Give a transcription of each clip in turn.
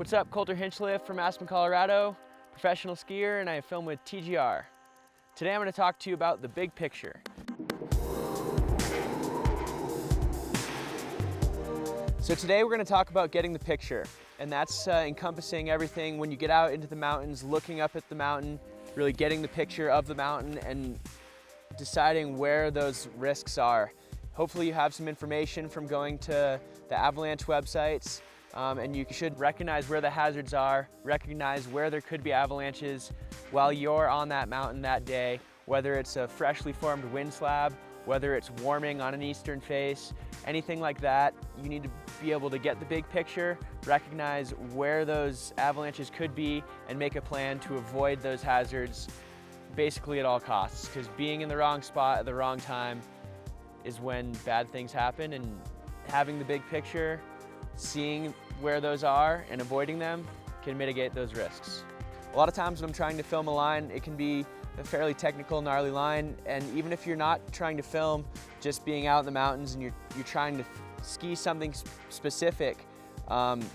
What's up, Colter Hinchliffe from Aspen, Colorado, professional skier, and I film with TGR. Today I'm going to talk to you about the big picture. So today we're going to talk about getting the picture, and that's encompassing everything when you get out into the mountains, looking up at the mountain, really getting the picture of the mountain and deciding where those risks are. Hopefully you have some information from going to the Avalanche websites, and you should recognize where the hazards are, recognize where there could be avalanches while you're on that mountain that day, whether it's a freshly formed wind slab, whether it's warming on an eastern face, anything like that. You need to be able to get the big picture, recognize where those avalanches could be, and make a plan to avoid those hazards basically at all costs, because being in the wrong spot at the wrong time is when bad things happen, and having the big picture, seeing where those are and avoiding them can mitigate those risks. A lot of times when I'm trying to film a line, it can be a fairly technical, gnarly line, and even if you're not trying to film just being out in the mountains and you're trying to ski something specific,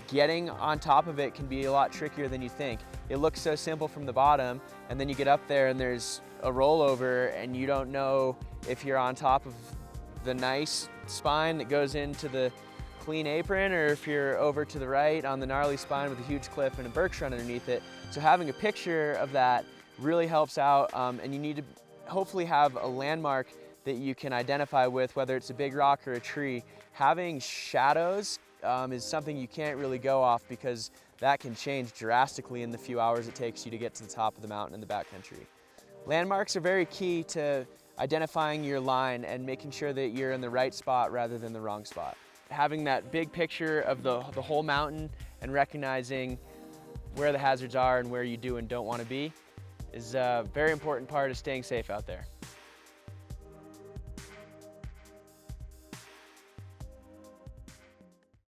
getting on top of it can be a lot trickier than you think. It looks so simple from the bottom, and then you get up there and there's a rollover and you don't know if you're on top of the nice spine that goes into the clean apron, or if you're over to the right on the gnarly spine with a huge cliff and a berg run underneath it. So having a picture of that really helps out, and you need to hopefully have a landmark that you can identify with, whether it's a big rock or a tree. Having shadows is something you can't really go off, because that can change drastically in the few hours it takes you to get to the top of the mountain in the backcountry. Landmarks are very key to identifying your line and making sure that you're in the right spot rather than the wrong spot. Having that big picture of the whole mountain and recognizing where the hazards are and where you do and don't want to be is a very important part of staying safe out there.